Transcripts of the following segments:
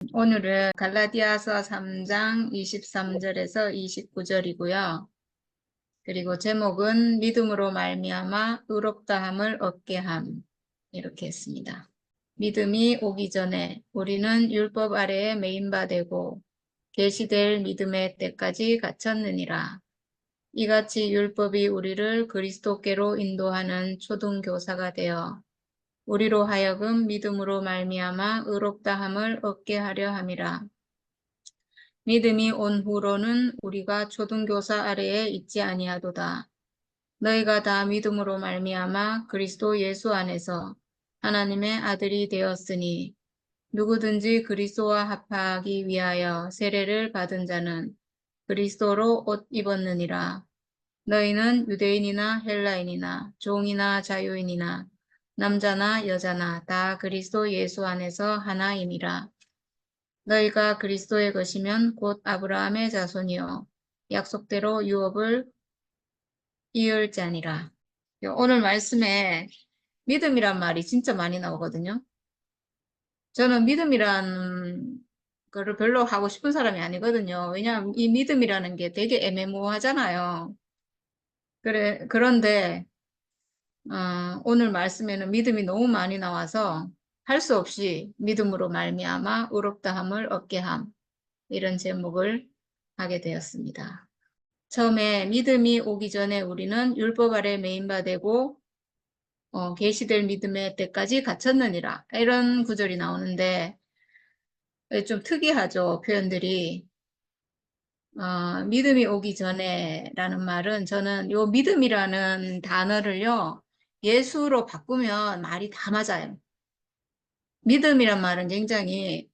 오늘은 갈라디아서 3장 23절에서 29절이고요. 그리고 제목은 믿음으로 말미암아 의롭다함을 얻게 함, 이렇게 했습니다. 믿음이 오기 전에 우리는 율법 아래에 매인바 되고 계시될 믿음의 때까지 갇혔느니라. 이같이 율법이 우리를 그리스도께로 인도하는 초등교사가 되어 우리로 하여금 믿음으로 말미암아 의롭다함을 얻게 하려 함이라. 믿음이 온 후로는 우리가 초등교사 아래에 있지 아니하도다. 너희가 다 믿음으로 말미암아 그리스도 예수 안에서 하나님의 아들이 되었으니 누구든지 그리스도와 합하기 위하여 세례를 받은 자는 그리스도로 옷 입었느니라. 너희는 유대인이나 헬라인이나 종이나 자유인이나 남자나 여자나 다 그리스도 예수 안에서 하나임이라. 너희가 그리스도의 것이면 곧 아브라함의 자손이요 약속대로 유업을 이을 자니라. 오늘 말씀에 믿음이란 말이 진짜 많이 나오거든요. 저는 믿음이란 거를 별로 하고 싶은 사람이 아니거든요. 왜냐하면 이 믿음이라는 게 되게 애매모호하잖아요. 그런데 오늘 말씀에는 믿음이 너무 많이 나와서 할 수 없이 믿음으로 말미암아 의롭다함을 얻게 함, 이런 제목을 하게 되었습니다. 처음에 믿음이 오기 전에 우리는 율법 아래 매인바 되고 계시될 믿음의 때까지 갇혔느니라, 이런 구절이 나오는데 좀 특이하죠, 표현들이. 믿음이 오기 전에 라는 말은, 저는 요 믿음이라는 단어를요 예수로 바꾸면 말이 다 맞아요. 믿음이란 말은 굉장히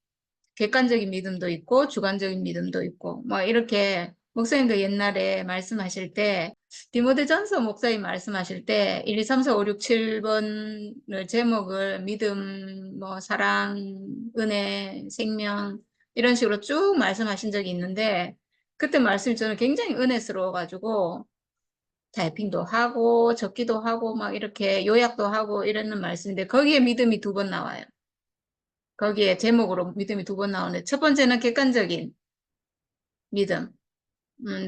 객관적인 믿음도 있고 주관적인 믿음도 있고 뭐 이렇게, 목사님도 옛날에 말씀하실 때, 디모데전서 목사님 말씀하실 때 1, 2, 3, 4, 5, 6, 7번을 제목을 믿음, 뭐 사랑, 은혜, 생명 이런 식으로 쭉 말씀하신 적이 있는데, 그때 말씀이 저는 굉장히 은혜스러워가지고 타이핑도 하고 적기도 하고 막 이렇게 요약도 하고 이러는 말씀인데, 거기에 믿음이 2번 나와요. 거기에 제목으로 믿음이 2번 나오는데, 첫 번째는 객관적인 믿음.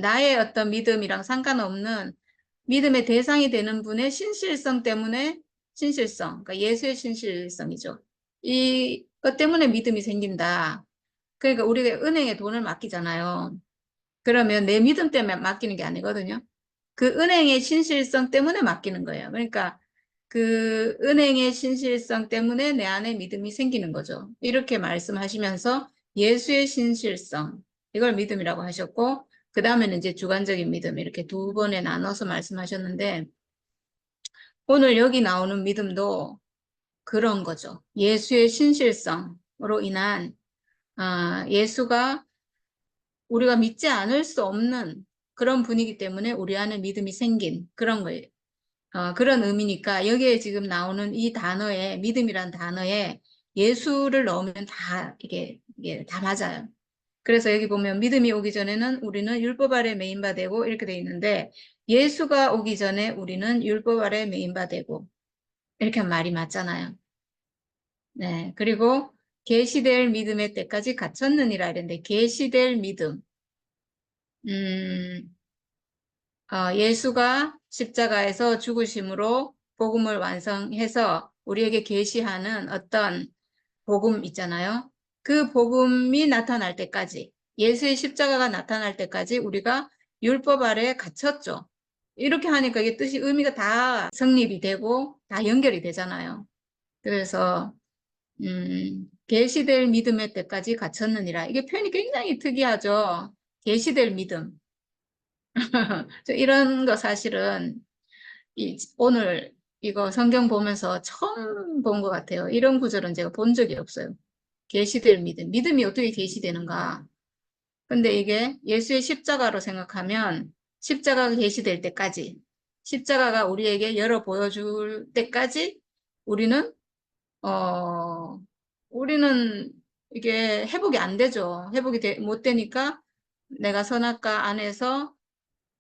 나의 어떤 믿음이랑 상관없는 믿음의 대상이 되는 분의 신실성 때문에, 신실성, 그러니까 예수의 신실성이죠. 이것 때문에 믿음이 생긴다. 그러니까 우리가 은행에 돈을 맡기잖아요. 그러면 내 믿음 때문에 맡기는 게 아니거든요. 그 은행의 신실성 때문에 맡기는 거예요. 그러니까 그 은행의 신실성 때문에 내 안에 믿음이 생기는 거죠. 이렇게 말씀하시면서 예수의 신실성, 이걸 믿음이라고 하셨고, 그 다음에는 이제 주관적인 믿음, 이렇게 2번에 나눠서 말씀하셨는데, 오늘 여기 나오는 믿음도 그런 거죠. 예수의 신실성으로 인한, 예수가 우리가 믿지 않을 수 없는 그런 분이기 때문에 우리 안에 믿음이 생긴 그런 거예요. 그런 의미니까 여기에 지금 나오는 이 단어에, 믿음이란 단어에 예수를 넣으면 다 이게 다 맞아요. 그래서 여기 보면 믿음이 오기 전에는 우리는 율법 아래 매인바 되고 이렇게 돼 있는데, 예수가 오기 전에 우리는 율법 아래 매인바 되고, 이렇게 말이 맞잖아요. 네. 그리고 계시될 믿음의 때까지 갇혔느니라 이랬는데, 계시될 믿음. 예수가 십자가에서 죽으심으로 복음을 완성해서 우리에게 계시하는 어떤 복음 있잖아요. 그 복음이 나타날 때까지, 예수의 십자가가 나타날 때까지 우리가 율법 아래에 갇혔죠. 이렇게 하니까 이게 뜻이, 의미가 다 성립이 되고 다 연결이 되잖아요. 그래서 계시될 믿음의 때까지 갇혔느니라. 이게 표현이 굉장히 특이하죠. 계시될 믿음. 이런 거 사실은 오늘 이거 성경 보면서 처음 본 것 같아요. 이런 구절은 제가 본 적이 없어요. 계시될 믿음. 믿음이 어떻게 계시되는가? 근데 이게 예수의 십자가로 생각하면, 십자가가 계시될 때까지, 십자가가 우리에게 열어 보여줄 때까지 우리는 어 우리는 이게 회복이 안 되죠. 회복이 못 되니까 내가 선악과 안에서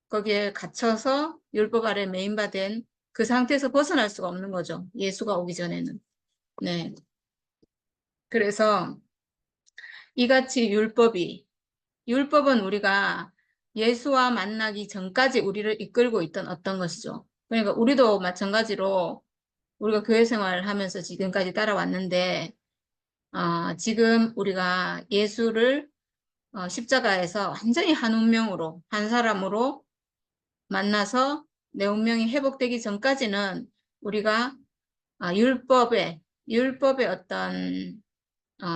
거기에 갇혀서 율법 아래 매인바된 그 상태에서 벗어날 수가 없는 거죠. 예수가 오기 전에는. 네. 그래서 이같이 율법은 우리가 예수와 만나기 전까지 우리를 이끌고 있던 어떤 것이죠. 그러니까 우리도 마찬가지로 우리가 교회 생활을 하면서 지금까지 따라왔는데, 지금 우리가 예수를 십자가에서 완전히 한 운명으로, 한 사람으로 만나서 내 운명이 회복되기 전까지는 우리가 율법의 어떤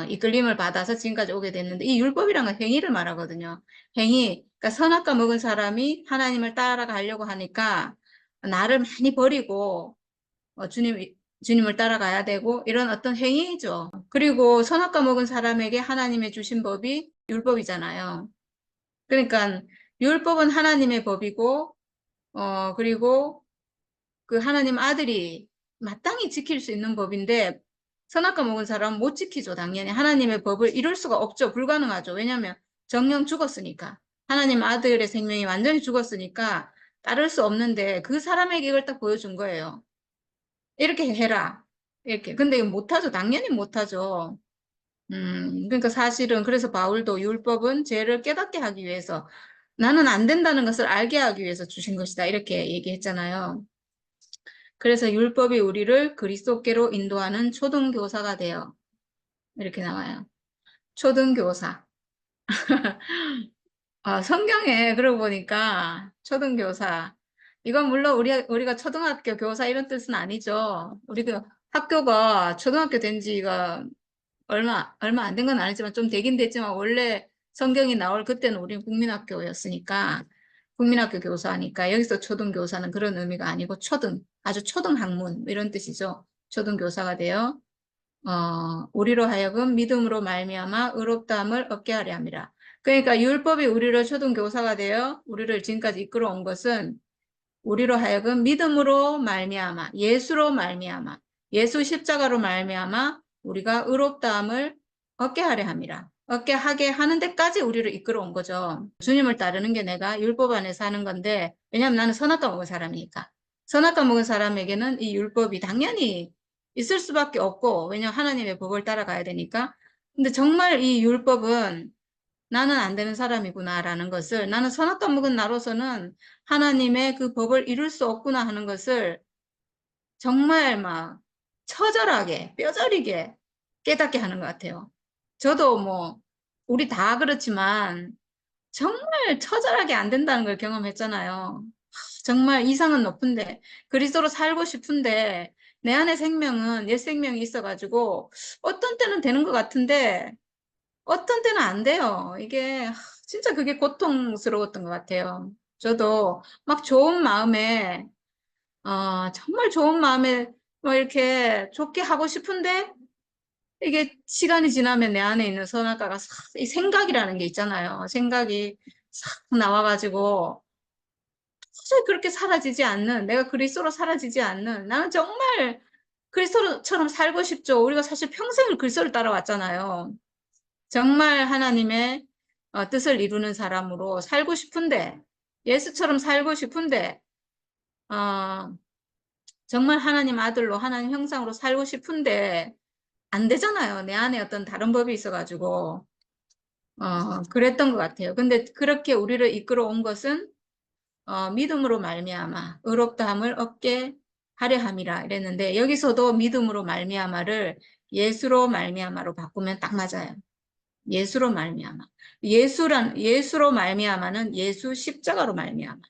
이끌림을 받아서 지금까지 오게 됐는데, 이 율법이란 건 행위를 말하거든요. 행위, 그러니까 선악과 먹은 사람이 하나님을 따라가려고 하니까 나를 많이 버리고 주님을 따라가야 되고 이런 어떤 행위죠. 그리고 선악과 먹은 사람에게 하나님의 주신 법이 율법이잖아요. 그러니까 율법은 하나님의 법이고 그리고 그 하나님 아들이 마땅히 지킬 수 있는 법인데 선악과 먹은 사람은 못 지키죠. 당연히 하나님의 법을 이룰 수가 없죠. 불가능하죠. 왜냐하면 정령 죽었으니까. 하나님 아들의 생명이 완전히 죽었으니까 따를 수 없는데 그 사람에게 이걸 딱 보여준 거예요. 이렇게 해라. 이렇게. 근데 이거 못하죠. 당연히 못하죠. 그러니까 사실은 그래서 바울도 율법은 죄를 깨닫게 하기 위해서 나는 안 된다는 것을 알게 하기 위해서 주신 것이다. 이렇게 얘기했잖아요. 그래서 율법이 우리를 그리스도께로 인도하는 초등교사가 되어 이렇게 나와요. 초등교사. 성경에 그러고 보니까 초등교사. 이건 물론 우리가 초등학교 교사 이런 뜻은 아니죠. 우리가 학교가 초등학교 된 지가 얼마 안 된 건 아니지만 좀 되긴 됐지만 원래 성경이 나올 그때는 우리는 국민학교였으니까 국민학교 교사니까 여기서 초등교사는 그런 의미가 아니고 아주 초등학문 이런 뜻이죠. 초등교사가 되어 우리로 하여금 믿음으로 말미암아 의롭다함을 얻게 하려 함이라. 그러니까 율법이 우리를 초등교사가 되어 우리를 지금까지 이끌어온 것은 우리로 하여금 믿음으로 말미암아 예수로 말미암아 예수 십자가로 말미암아 우리가 의롭다함을 얻게 하려 함이라. 얻게 하게 하는 데까지 우리를 이끌어온 거죠. 주님을 따르는 게 내가 율법 안에서 하는 건데 왜냐하면 나는 선악과 먹은 사람이니까. 선악과 먹은 사람에게는 이 율법이 당연히 있을 수밖에 없고 왜냐하면 하나님의 법을 따라가야 되니까. 근데 정말 이 율법은 나는 안 되는 사람이구나라는 것을 나는 선악과 먹은 나로서는 하나님의 그 법을 이룰 수 없구나 하는 것을 정말 막 처절하게 뼈저리게 깨닫게 하는 것 같아요. 저도 뭐 우리 다 그렇지만 정말 처절하게 안 된다는 걸 경험했잖아요. 정말 이상은 높은데 그리스도로 살고 싶은데 내 안에 생명은 옛 생명이 있어가지고 어떤 때는 되는 것 같은데 어떤 때는 안 돼요. 이게 진짜 그게 고통스러웠던 것 같아요. 저도 막 좋은 마음에 정말 좋은 마음에 뭐 이렇게 좋게 하고 싶은데 이게 시간이 지나면 내 안에 있는 선악과가 이 생각이라는 게 있잖아요. 생각이 싹 나와가지고 도저히 그렇게 사라지지 않는 내가 그리스도로 사라지지 않는 나는 정말 그리스도처럼 살고 싶죠. 우리가 사실 평생을 그리스도를 따라왔잖아요. 정말 하나님의 뜻을 이루는 사람으로 살고 싶은데 예수처럼 살고 싶은데 어, 정말 하나님 아들로 하나님 형상으로 살고 싶은데 안 되잖아요. 내 안에 어떤 다른 법이 있어가지고 그랬던 것 같아요. 근데 그렇게 우리를 이끌어 온 것은 믿음으로 말미암아 의롭다함을 얻게 하려 함이라 이랬는데 여기서도 믿음으로 말미암아를 예수로 말미암아로 바꾸면 딱 맞아요. 예수로 말미암아. 예수로 말미암아는 예수 십자가로 말미암아.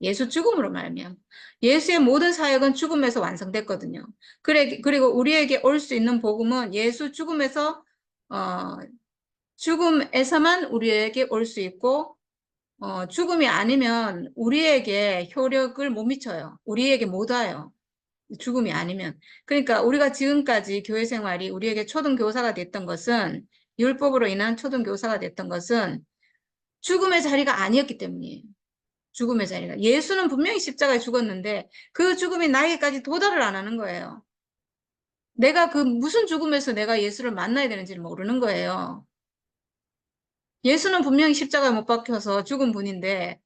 예수 죽음으로 말미암아. 예수의 모든 사역은 죽음에서 완성됐거든요. 그리고 우리에게 올 수 있는 복음은 예수 죽음에서만 우리에게 올 수 있고 죽음이 아니면 우리에게 효력을 못 미쳐요. 우리에게 못 와요. 죽음이 아니면. 그러니까 우리가 지금까지 교회 생활이 우리에게 초등교사가 됐던 것은 율법으로 인한 초등교사가 됐던 것은 죽음의 자리가 아니었기 때문이에요. 죽음의 자리가. 예수는 분명히 십자가에 죽었는데 그 죽음이 나에게까지 도달을 안 하는 거예요. 내가 그 무슨 죽음에서 내가 예수를 만나야 되는지를 모르는 거예요. 예수는 분명히 십자가에 못 박혀서 죽은 분인데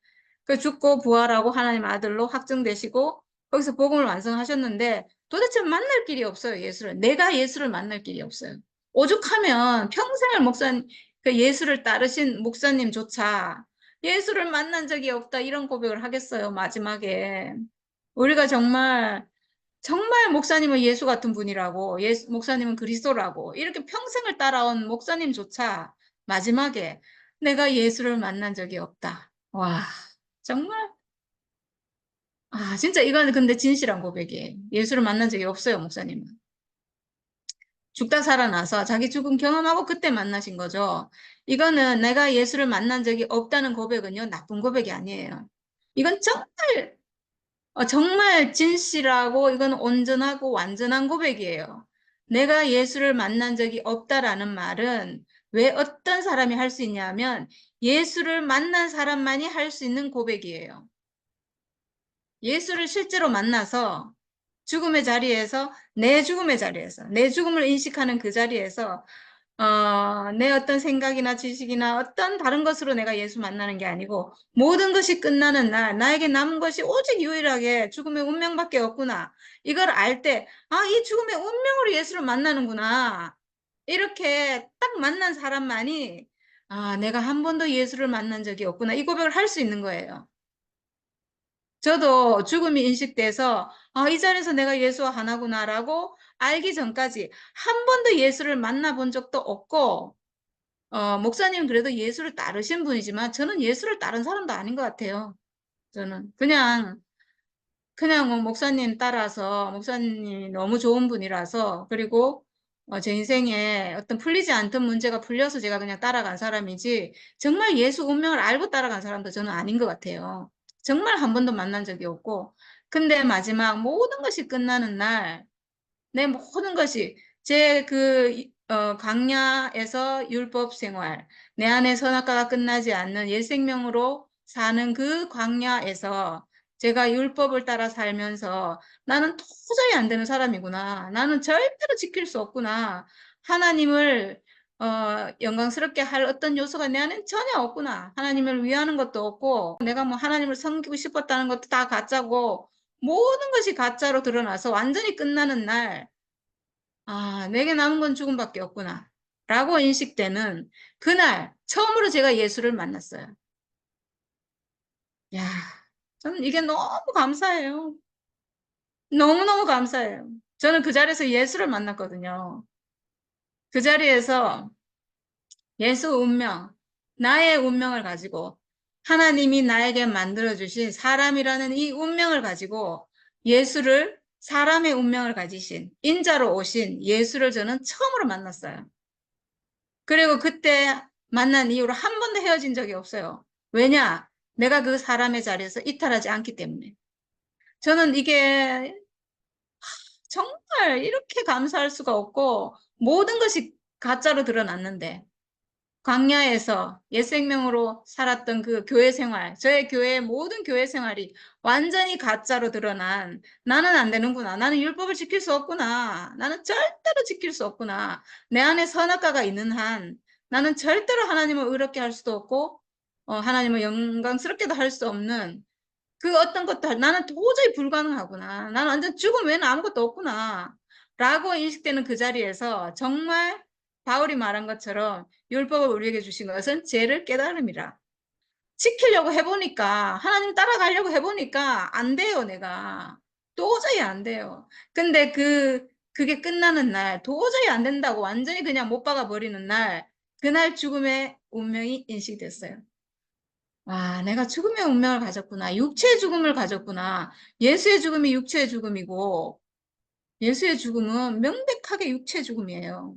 그 죽고 부활하고 하나님 아들로 확정되시고 거기서 복음을 완성하셨는데 도대체 만날 길이 없어요. 예수를. 내가 예수를 만날 길이 없어요. 오죽하면 평생을 그 예수를 따르신 목사님조차 예수를 만난 적이 없다 이런 고백을 하겠어요, 마지막에. 우리가 정말 목사님은 예수 같은 분이라고, 목사님은 그리스도라고, 이렇게 평생을 따라온 목사님조차 마지막에 내가 예수를 만난 적이 없다. 와, 정말, 진짜 이거는 근데 진실한 고백이에요. 예수를 만난 적이 없어요, 목사님은. 죽다 살아나서 자기 죽음 경험하고 그때 만나신 거죠. 이거는 내가 예수를 만난 적이 없다는 고백은요, 나쁜 고백이 아니에요. 이건 정말 진실하고 이건 온전하고 완전한 고백이에요. 내가 예수를 만난 적이 없다라는 말은 왜 어떤 사람이 할 수 있냐면 예수를 만난 사람만이 할 수 있는 고백이에요. 예수를 실제로 만나서 죽음의 자리에서 내 죽음의 자리에서 내 죽음을 인식하는 그 자리에서 내 어떤 생각이나 지식이나 어떤 다른 것으로 내가 예수 만나는 게 아니고 모든 것이 끝나는 날 나에게 남은 것이 오직 유일하게 죽음의 운명밖에 없구나. 이걸 알 때, 이 죽음의 운명으로 예수를 만나는구나. 이렇게 딱 만난 사람만이 내가 한 번도 예수를 만난 적이 없구나. 이 고백을 할 수 있는 거예요. 저도 죽음이 인식돼서 이 자리에서 내가 예수와 하나구나라고 알기 전까지 한 번도 예수를 만나본 적도 없고 목사님은 그래도 예수를 따르신 분이지만 저는 예수를 따른 사람도 아닌 것 같아요. 저는 그냥 목사님 따라서 목사님이 너무 좋은 분이라서 그리고 제 인생에 어떤 풀리지 않던 문제가 풀려서 제가 그냥 따라간 사람이지 정말 예수 운명을 알고 따라간 사람도 저는 아닌 것 같아요. 정말 한 번도 만난 적이 없고 근데 마지막 모든 것이 끝나는 날 내 모든 것이 제 광야에서 율법 생활, 내 안에 선악과가 끝나지 않는 옛 생명으로 사는 그 광야에서 제가 율법을 따라 살면서 나는 도저히 안 되는 사람이구나. 나는 절대로 지킬 수 없구나. 하나님을 영광스럽게 할 어떤 요소가 내 안엔 전혀 없구나. 하나님을 위하는 것도 없고 내가 뭐 하나님을 섬기고 싶었다는 것도 다 가짜고 모든 것이 가짜로 드러나서 완전히 끝나는 날, 내게 남은 건 죽음밖에 없구나. 라고 인식되는 그날, 처음으로 제가 예수를 만났어요. 야, 저는 이게 너무 감사해요. 너무너무 감사해요. 저는 그 자리에서 예수를 만났거든요. 그 자리에서 예수 운명, 나의 운명을 가지고 하나님이 나에게 만들어주신 사람이라는 이 운명을 가지고 예수를 사람의 운명을 가지신 인자로 오신 예수를 저는 처음으로 만났어요. 그리고 그때 만난 이후로 한 번도 헤어진 적이 없어요. 왜냐? 내가 그 사람의 자리에서 이탈하지 않기 때문에. 저는 이게 정말 이렇게 감사할 수가 없고 모든 것이 가짜로 드러났는데 광야에서 옛 생명으로 살았던 그 교회 생활, 저의 교회의 모든 교회 생활이 완전히 가짜로 드러난 나는 안 되는구나. 나는 율법을 지킬 수 없구나. 나는 절대로 지킬 수 없구나. 내 안에 선악과가 있는 한 나는 절대로 하나님을 의롭게 할 수도 없고 하나님을 영광스럽게도 할 수 없는 그 어떤 것도 나는 도저히 불가능하구나. 나는 완전 죽음 외에는 아무것도 없구나. 라고 인식되는 그 자리에서 정말 바울이 말한 것처럼 율법을 우리에게 주신 것은 죄를 깨달음이라. 지키려고 해보니까 하나님 따라가려고 해보니까 안 돼요, 내가. 도저히 안 돼요. 근데 그게 끝나는 날 도저히 안 된다고 완전히 그냥 못 박아 버리는 날 그날 죽음의 운명이 인식됐어요. 내가 죽음의 운명을 가졌구나. 육체의 죽음을 가졌구나. 예수의 죽음이 육체의 죽음이고, 예수의 죽음은 명백하게 육체의 죽음이에요.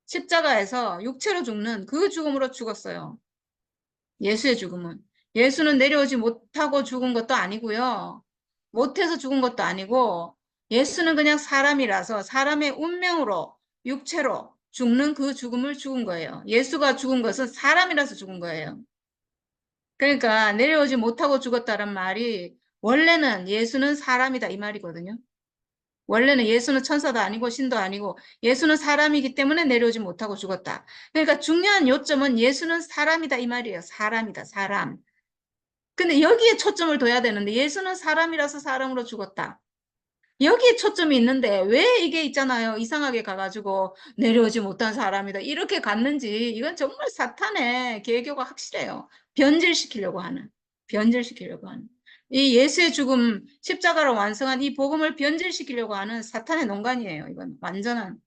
십자가에서 육체로 죽는 그 죽음으로 죽었어요. 예수의 죽음은. 예수는 내려오지 못하고 죽은 것도 아니고요. 못해서 죽은 것도 아니고, 예수는 그냥 사람이라서 사람의 운명으로, 육체로 죽는 그 죽음을 죽은 거예요. 예수가 죽은 것은 사람이라서 죽은 거예요. 그러니까 내려오지 못하고 죽었다는 말이 원래는 예수는 사람이다 이 말이거든요. 원래는 예수는 천사도 아니고 신도 아니고 예수는 사람이기 때문에 내려오지 못하고 죽었다. 그러니까 중요한 요점은 예수는 사람이다 이 말이에요. 사람이다, 사람. 근데 여기에 초점을 둬야 되는데 예수는 사람이라서 사람으로 죽었다. 여기에 초점이 있는데 왜 이게 있잖아요. 이상하게 가가지고 내려오지 못한 사람이다. 이렇게 갔는지 이건 정말 사탄의 계교가 확실해요. 변질시키려고 하는. 변질시키려고 하는. 이 예수의 죽음, 십자가로 완성한 이 복음을 변질시키려고 하는 사탄의 농간이에요. 이건 완전한.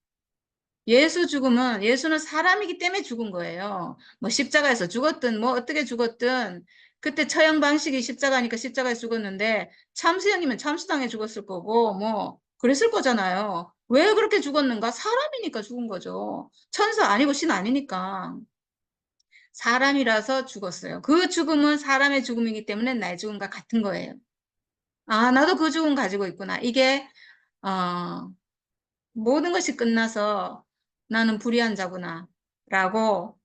예수 죽음은, 예수는 사람이기 때문에 죽은 거예요. 뭐 십자가에서 죽었든 뭐 어떻게 죽었든 그때 처형 방식이 십자가니까 십자가에서 죽었는데 참수형이면 참수당해 죽었을 거고 뭐 그랬을 거잖아요. 왜 그렇게 죽었는가? 사람이니까 죽은 거죠. 천사 아니고 신 아니니까. 사람이라서 죽었어요. 그 죽음은 사람의 죽음이기 때문에 나의 죽음과 같은 거예요. 아, 나도 그 죽음 가지고 있구나. 이게 모든 것이 끝나서 나는 불의한 자구나 라고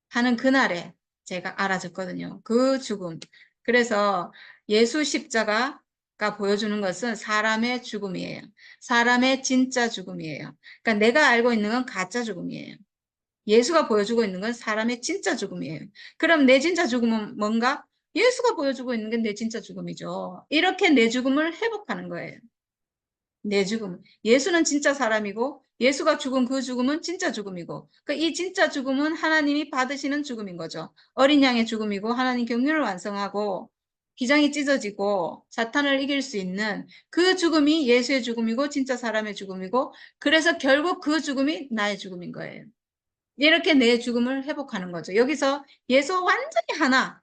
하는 그날에 제가 알아졌거든요. 그 죽음. 그래서 예수 십자가가 보여주는 것은 사람의 죽음이에요. 사람의 진짜 죽음이에요. 그러니까 내가 알고 있는 건 가짜 죽음이에요. 예수가 보여주고 있는 건 사람의 진짜 죽음이에요. 그럼 내 진짜 죽음은 뭔가? 예수가 보여주고 있는 게 내 진짜 죽음이죠. 이렇게 내 죽음을 회복하는 거예요. 내 죽음. 예수는 진짜 사람이고 예수가 죽은 그 죽음은 진짜 죽음이고 이 진짜 죽음은 하나님이 받으시는 죽음인 거죠. 어린 양의 죽음이고 하나님 경륜을 완성하고 기장이 찢어지고 사탄을 이길 수 있는 그 죽음이 예수의 죽음이고 진짜 사람의 죽음이고 그래서 결국 그 죽음이 나의 죽음인 거예요. 이렇게 내 죽음을 회복하는 거죠. 여기서 예수와 완전히 하나,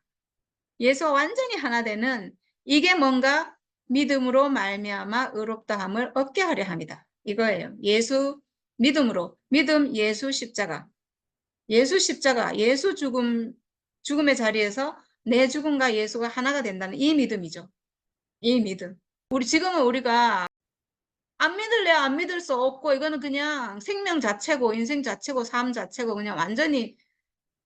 예수와 완전히 하나 되는 이게 뭔가 믿음으로 말미암아 의롭다함을 얻게 하려 합니다. 이거예요. 예수 믿음으로 믿음 예수 십자가 예수 십자가 예수 죽음의 자리에서 내 죽음과 예수가 하나가 된다는 이 믿음이죠. 이 믿음. 지금은 우리가 안 믿을래야 안 믿을 수 없고 이거는 그냥 생명 자체고 인생 자체고 삶 자체고 그냥 완전히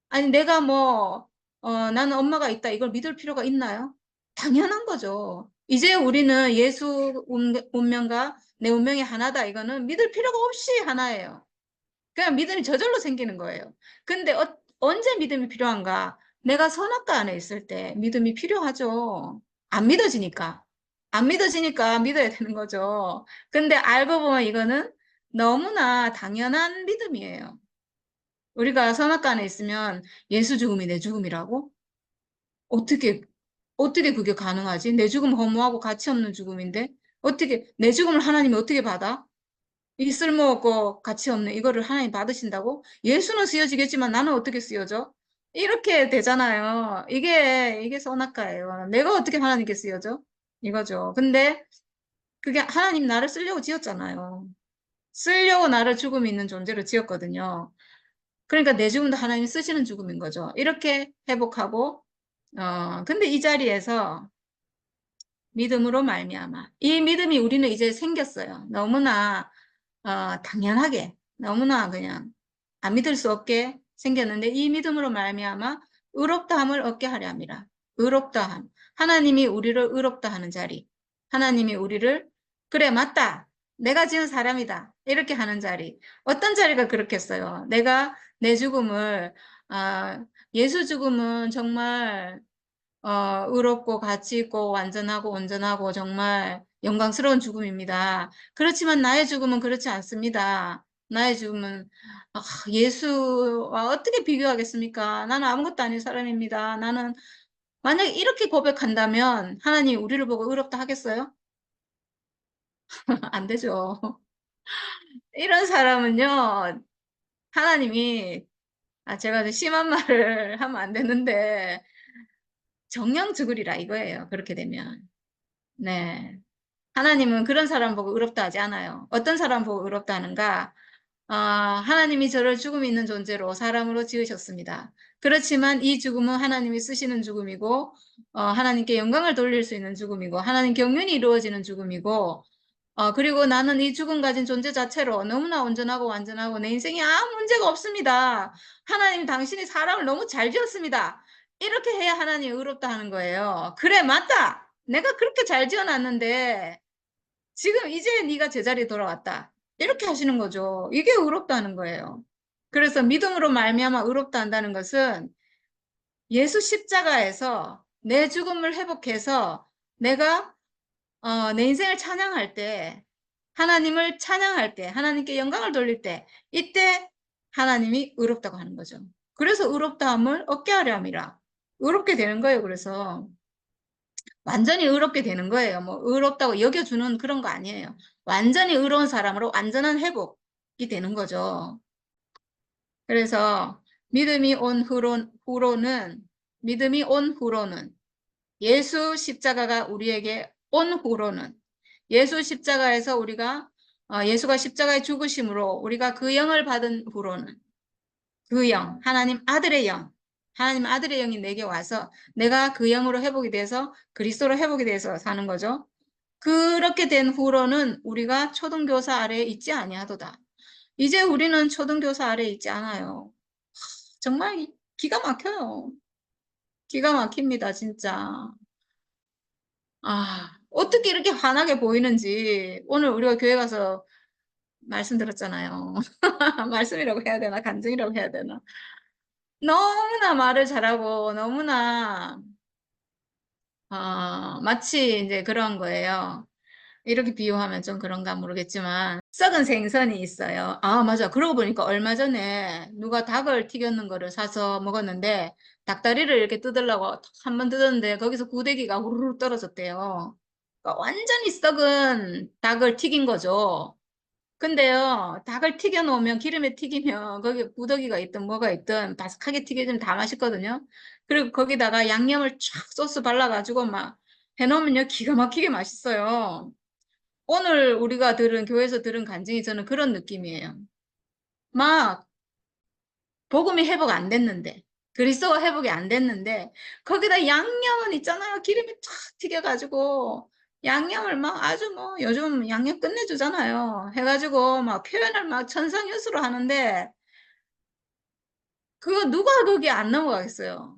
아니 내가 뭐 나는 엄마가 있다 이걸 믿을 필요가 있나요? 당연한 거죠. 이제 우리는 예수 운명과 내 운명이 하나다. 이거는 믿을 필요가 없이 하나예요. 그냥 믿음이 저절로 생기는 거예요. 근데 언제 믿음이 필요한가? 내가 선악과 안에 있을 때 믿음이 필요하죠. 안 믿어지니까. 안 믿어지니까 믿어야 되는 거죠. 근데 알고 보면 이거는 너무나 당연한 믿음이에요. 우리가 선악과 안에 있으면 예수 죽음이 내 죽음이라고? 어떻게, 어떻게 그게 가능하지? 내 죽음 허무하고 가치 없는 죽음인데? 어떻게, 내 죽음을 하나님이 어떻게 받아? 이 쓸모없고 가치 없는 이거를 하나님 받으신다고? 예수는 쓰여지겠지만 나는 어떻게 쓰여져? 이렇게 되잖아요. 이게 선악과예요. 내가 어떻게 하나님께 쓰여져? 이거죠. 근데 그게 하나님 나를 쓰려고 지었잖아요. 쓰려고 나를 죽음 있는 존재로 지었거든요. 그러니까 내 죽음도 하나님 쓰시는 죽음인 거죠. 이렇게 회복하고, 근데 이 자리에서 믿음으로 말미암아. 이 믿음이 우리는 이제 생겼어요. 너무나 당연하게 너무나 그냥 안 믿을 수 없게 생겼는데 이 믿음으로 말미암아 의롭다함을 얻게 하려 함이라. 의롭다함. 하나님이 우리를 의롭다 하는 자리. 하나님이 우리를 그래 맞다. 내가 지은 사람이다. 이렇게 하는 자리. 어떤 자리가 그렇겠어요. 내가 내 죽음을 예수 죽음은 정말 의롭고 가치 있고 완전하고 온전하고 정말 영광스러운 죽음입니다. 그렇지만 나의 죽음은 그렇지 않습니다. 나의 죽음은 예수와 어떻게 비교하겠습니까? 나는 아무것도 아닌 사람입니다. 나는 만약에 이렇게 고백한다면 하나님이 우리를 보고 의롭다 하겠어요? 안 되죠. 이런 사람은요, 하나님이 제가 심한 말을 하면 안 되는데 정령 죽으리라 이거예요. 그렇게 되면. 네. 하나님은 그런 사람 보고 의롭다 하지 않아요. 어떤 사람 보고 의롭다 하는가? 하나님이 저를 죽음 있는 존재로 사람으로 지으셨습니다. 그렇지만 이 죽음은 하나님이 쓰시는 죽음이고, 하나님께 영광을 돌릴 수 있는 죽음이고, 하나님 경륜이 이루어지는 죽음이고, 그리고 나는 이 죽음 가진 존재 자체로 너무나 온전하고 완전하고 내 인생에 아무 문제가 없습니다. 하나님 당신이 사람을 너무 잘 지었습니다. 이렇게 해야 하나님이 의롭다 하는 거예요. 그래, 맞다. 내가 그렇게 잘 지어놨는데 지금 이제 네가 제자리에 돌아왔다. 이렇게 하시는 거죠. 이게 의롭다는 거예요. 그래서 믿음으로 말미암아 의롭다 한다는 것은 예수 십자가에서 내 죽음을 회복해서 내가 내 인생을 찬양할 때 하나님을 찬양할 때, 하나님께 영광을 돌릴 때, 이때 하나님이 의롭다고 하는 거죠. 그래서 의롭다함을 얻게 하려 함이라. 의롭게 되는 거예요. 그래서 완전히 의롭게 되는 거예요. 뭐 의롭다고 여겨주는 그런 거 아니에요. 완전히 의로운 사람으로 완전한 회복이 되는 거죠. 그래서 믿음이 온 후로는 예수 십자가가 우리에게 온 후로는 예수 십자가에서 예수가 십자가에 죽으심으로 우리가 그 영을 받은 후로는 그 영, 하나님 아들의 영이 내게 와서 내가 그 영으로 회복이 돼서 그리스도로 회복이 돼서 사는 거죠. 그렇게 된 후로는 우리가 초등교사 아래에 있지 아니하도다. 이제 우리는 초등교사 아래에 있지 않아요. 정말 기가 막혀요. 기가 막힙니다, 진짜. 어떻게 이렇게 환하게 보이는지 오늘 우리가 교회 가서 말씀드렸잖아요. 말씀이라고 해야 되나, 간증이라고 해야 되나. 너무나 말을 잘하고 너무나 마치 이제 그런 거예요. 이렇게 비유하면 좀 그런가 모르겠지만 썩은 생선이 있어요. 맞아. 그러고 보니까 얼마 전에 누가 닭을 튀겼는 거를 사서 먹었는데 닭다리를 이렇게 뜯으려고 한 번 뜯었는데 거기서 구데기가 후루룩 떨어졌대요. 그러니까 완전히 썩은 닭을 튀긴 거죠. 근데요, 닭을 튀겨 놓으면, 기름에 튀기면, 거기 구더기가 있든 뭐가 있든 바삭하게 튀겨지면 다 맛있거든요. 그리고 거기다가 양념을 쫙 소스 발라가지고 막 해놓으면요, 기가 막히게 맛있어요. 오늘 우리가 교회에서 들은 간증이 저는 그런 느낌이에요. 막, 복음이 회복 안 됐는데, 그리스도가 회복이 안 됐는데, 거기다 양념은 있잖아요. 기름이 쫙 튀겨가지고, 양념을 막 아주 뭐, 요즘 양념 끝내주잖아요. 해가지고 막 표현을 막 천상유수로 하는데, 그거 누가 거기 안 넘어가겠어요.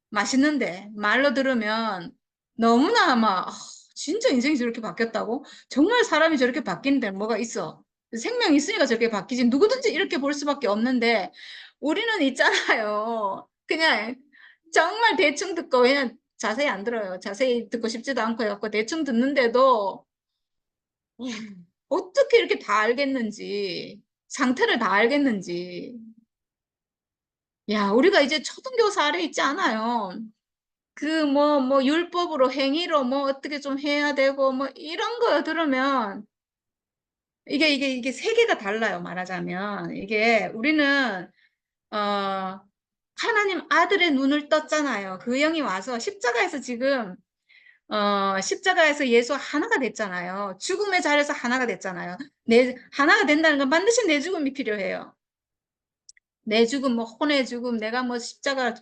맛있는데, 말로 들으면 너무나 막, 진짜 인생이 저렇게 바뀌었다고? 정말 사람이 저렇게 바뀌는 데 뭐가 있어? 생명이 있으니까 저렇게 바뀌지. 누구든지 이렇게 볼 수밖에 없는데, 우리는 있잖아요. 그냥 정말 대충 듣고, 그냥 자세히 안 들어요. 자세히 듣고 싶지도 않고 해갖고 대충 듣는데도, 어떻게 이렇게 다 알겠는지, 상태를 다 알겠는지. 야, 우리가 이제 초등교사 아래 있지 않아요. 율법으로, 행위로 어떻게 좀 해야 되고, 이런 거 들으면, 이게 세계가 달라요, 말하자면. 우리는, 어, 하나님 아들의 눈을 떴잖아요. 그 영이 와서 십자가에서 예수 하나가 됐잖아요. 죽음의 자리에서 하나가 됐잖아요. 하나가 된다는 건 반드시 내 죽음이 필요해요. 내 죽음, 혼의 죽음, 내가 십자가,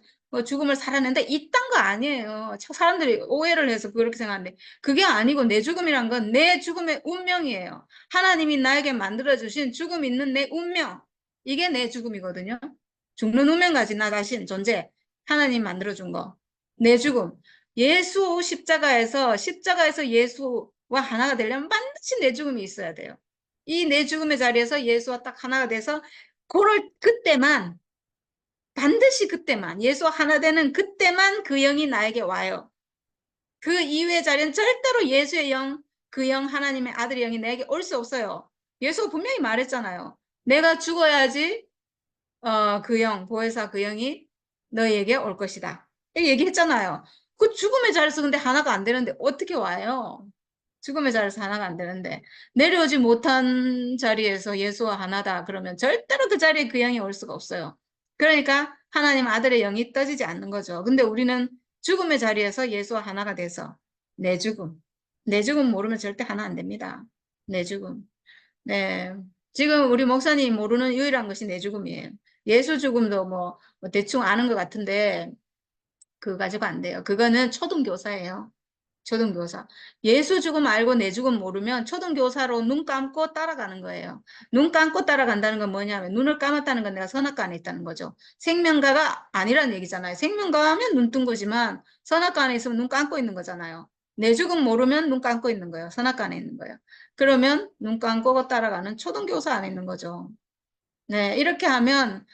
죽음을 살았는데, 이딴 거 아니에요. 사람들이 오해를 해서 그렇게 생각하는데, 그게 아니고 내 죽음이란 건 내 죽음의 운명이에요. 하나님이 나에게 만들어주신 죽음 있는 내 운명. 이게 내 죽음이거든요. 죽는 운명 가진 나 자신, 존재. 하나님 만들어준 거. 내 죽음. 십자가에서 예수와 하나가 되려면 반드시 내 죽음이 있어야 돼요. 이 내 죽음의 자리에서 예수와 딱 하나가 돼서 그때만, 반드시 그때만, 예수 하나 되는 그때만 그 영이 나에게 와요. 그 이후의 자리는 절대로 예수의 영, 그 영, 하나님의 아들의 영이 내게 올 수 없어요. 예수가 분명히 말했잖아요. 내가 죽어야지, 그 영, 보혜사 그 영이 너희에게 올 것이다. 이렇게 얘기했잖아요. 그 죽음의 자리에서 근데 하나가 안 되는데 어떻게 와요? 죽음의 자리에서 하나가 안 되는데 내려오지 못한 자리에서 예수와 하나다 그러면 절대로 그 자리에 그 영이 올 수가 없어요. 그러니까 하나님 아들의 영이 떠지지 않는 거죠. 근데 우리는 죽음의 자리에서 예수와 하나가 돼서 내 죽음, 내 죽음 모르면 절대 하나 안 됩니다. 내 죽음. 네. 지금 우리 목사님 모르는 유일한 것이 내 죽음이에요. 예수 죽음도 뭐 대충 아는 것 같은데 그거 가지고 안 돼요. 그거는 초등교사예요. 초등교사. 예수 죽음 알고 내 죽음 모르면 초등교사로 눈 감고 따라가는 거예요. 눈 감고 따라간다는 건 뭐냐면 눈을 감았다는 건 내가 선악과 안에 있다는 거죠. 생명가가 아니라는 얘기잖아요. 생명가 하면 눈 뜬 거지만 선악과 안에 있으면 눈 감고 있는 거잖아요. 내 죽음 모르면 눈 감고 있는 거예요. 선악과 안에 있는 거예요. 그러면 눈 감고 따라가는 초등교사 안에 있는 거죠. 네, 이렇게 하면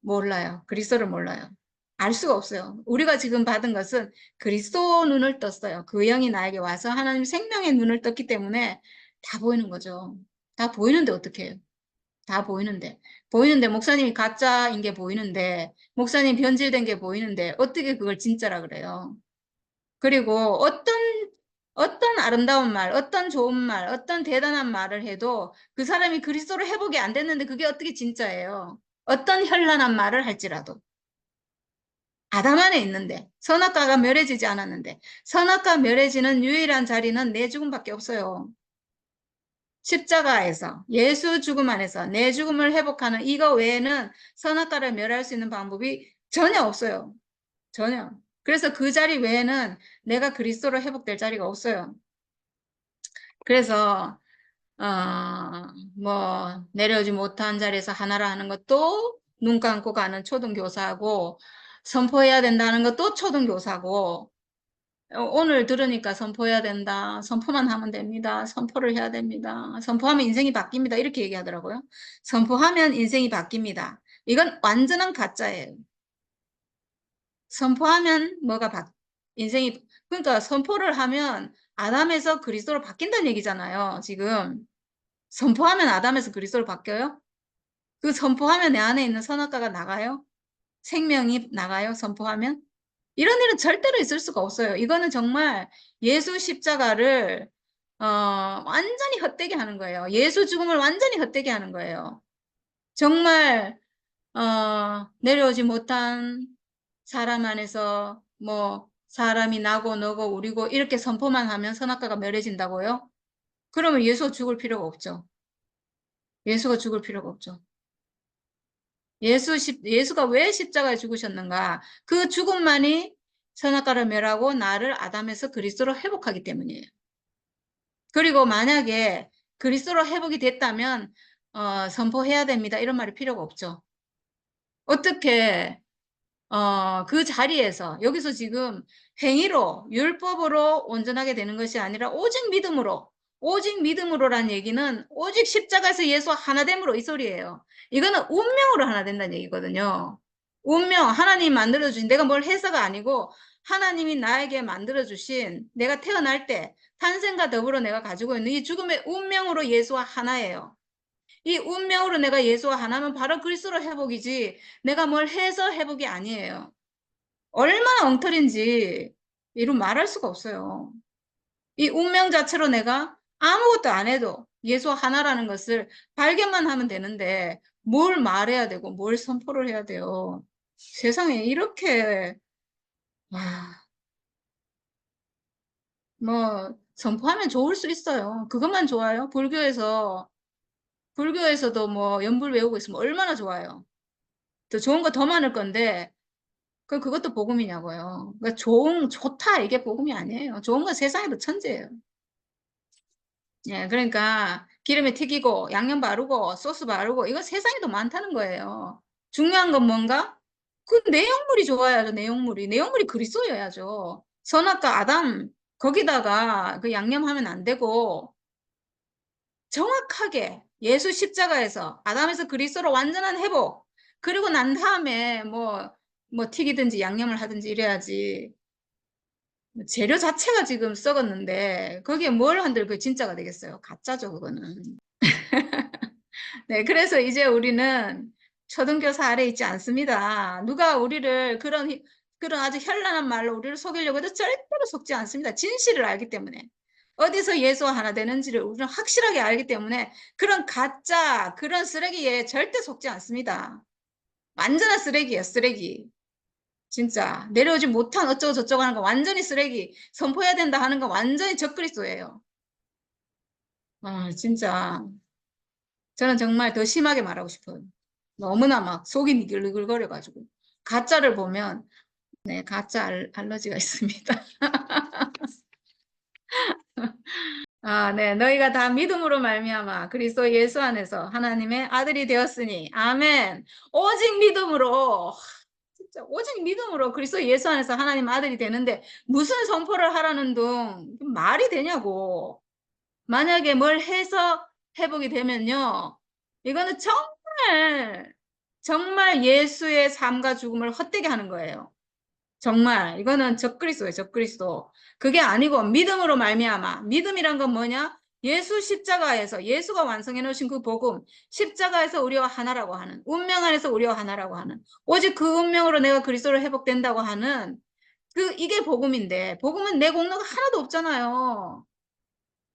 몰라요. 그리스도를 몰라요. 알 수가 없어요. 우리가 지금 받은 것은 그리스도 눈을 떴어요. 그 영이 나에게 와서 하나님 생명의 눈을 떴기 때문에 다 보이는 거죠. 다 보이는데 어떻게 해요? 다 보이는데. 보이는데 목사님이 가짜인 게 보이는데 목사님 변질된 게 보이는데 어떻게 그걸 진짜라 그래요? 그리고 어떤 아름다운 말, 어떤 좋은 말, 어떤 대단한 말을 해도 그 사람이 그리스도로 회복이 안 됐는데 그게 어떻게 진짜예요? 어떤 현란한 말을 할지라도. 아담 안에 있는데 선악과가 멸해지지 않았는데 선악과 멸해지는 유일한 자리는 내 죽음밖에 없어요. 십자가에서 예수 죽음 안에서 내 죽음을 회복하는 이거 외에는 선악과를 멸할 수 있는 방법이 전혀 없어요. 전혀. 그래서 그 자리 외에는 내가 그리스도로 회복될 자리가 없어요. 그래서 내려오지 못한 자리에서 하나라 하는 것도 눈 감고 가는 초등교사고 선포해야 된다는 것도 초등교사고 오늘 들으니까 선포해야 된다. 선포만 하면 됩니다. 선포를 해야 됩니다. 선포하면 인생이 바뀝니다. 이렇게 얘기하더라고요. 선포하면 인생이 바뀝니다. 이건 완전한 가짜예요. 선포하면 인생이, 그러니까 선포를 하면 아담에서 그리스도로 바뀐다는 얘기잖아요. 지금. 선포하면 아담에서 그리스도로 바뀌어요? 그 선포하면 내 안에 있는 선악과가 나가요? 생명이 나가요? 선포하면? 이런 일은 절대로 있을 수가 없어요. 이거는 정말 예수 십자가를 완전히 헛되게 하는 거예요. 예수 죽음을 완전히 헛되게 하는 거예요. 정말 내려오지 못한 사람 안에서 사람이 나고 너고 우리고 이렇게 선포만 하면 선악과가 멸해진다고요? 그러면 예수가 죽을 필요가 없죠. 예수가 죽을 필요가 없죠. 예수가 왜 십자가에 죽으셨는가? 그 죽음만이 선악과를 멸하고 나를 아담에서 그리스도로 회복하기 때문이에요. 그리고 만약에 그리스도로 회복이 됐다면 선포해야 됩니다. 이런 말이 필요가 없죠. 어떻게 그 자리에서 여기서 지금 행위로 율법으로 온전하게 되는 것이 아니라 오직 믿음으로란 얘기는 오직 십자가에서 예수 하나됨으로 이 소리예요. 이거는 운명으로 하나 된다는 얘기거든요. 운명, 하나님 만들어주신 내가 뭘 해서가 아니고 하나님이 나에게 만들어주신 내가 태어날 때 탄생과 더불어 내가 가지고 있는 이 죽음의 운명으로 예수와 하나예요. 이 운명으로 내가 예수와 하나면 바로 그리스도로 회복이지 내가 뭘 해서 회복이 아니에요. 얼마나 엉터리인지 이루 말할 수가 없어요. 이 운명 자체로 내가 아무것도 안 해도 예수와 하나라는 것을 발견만 하면 되는데 뭘 말해야 되고 뭘 선포를 해야 돼요. 세상에 이렇게 선포하면 좋을 수 있어요. 그것만 좋아요. 불교에서도 연불 외우고 있으면 얼마나 좋아요. 더 좋은 거 더 많을 건데 그것도 복음이냐고요. 그러니까 좋다 이게 복음이 아니에요. 좋은 건 세상에도 천재예요. 예, 그러니까 기름에 튀기고 양념 바르고 소스 바르고 이거 세상에도 많다는 거예요. 중요한 건 뭔가? 그 내용물이 좋아야죠. 내용물이 그리스도여야죠. 선악과 아담 거기다가 그 양념하면 안 되고 정확하게 예수 십자가에서 아담에서 그리스도로 완전한 회복 그리고 난 다음에 튀기든지 양념을 하든지 이래야지. 재료 자체가 지금 썩었는데 거기에 뭘 한들 그 진짜가 되겠어요. 가짜죠, 그거는. 네, 그래서 이제 우리는 초등교사 아래 있지 않습니다. 누가 우리를 그런 아주 현란한 말로 우리를 속이려고 해도 절대로 속지 않습니다. 진실을 알기 때문에. 어디서 예수와 하나 되는지를 우리는 확실하게 알기 때문에 그런 가짜, 그런 쓰레기에 절대 속지 않습니다. 완전한 쓰레기예요, 쓰레기. 진짜 내려오지 못한 어쩌고 저쩌고 하는 거 완전히 쓰레기. 선포해야 된다 하는 거 완전히 적그리스도예요. 진짜 저는 정말 더 심하게 말하고 싶어요. 너무나 막 속이 미글미글거려가지고 가짜를 보면 네, 가짜 알러지가 있습니다. 네, 너희가 다 믿음으로 말미암아 그리스도 예수 안에서 하나님의 아들이 되었으니 아멘. 오직 믿음으로 진짜 오직 믿음으로 그리스도 예수 안에서 하나님 아들이 되는데 무슨 선포를 하라는 둥 말이 되냐고. 만약에 뭘 해서 회복이 되면요. 이거는 정말 예수의 삶과 죽음을 헛되게 하는 거예요. 정말 이거는 적그리스도예요. 적그리스도. 그게 아니고 믿음으로 말미암아. 믿음이란 건 뭐냐? 예수 십자가에서 예수가 완성해 놓으신 그 복음, 십자가에서 우리와 하나라고 하는, 운명 안에서 우리와 하나라고 하는, 오직 그 운명으로 내가 그리스도로 회복된다고 하는 이게 복음인데, 복음은 내 공로가 하나도 없잖아요.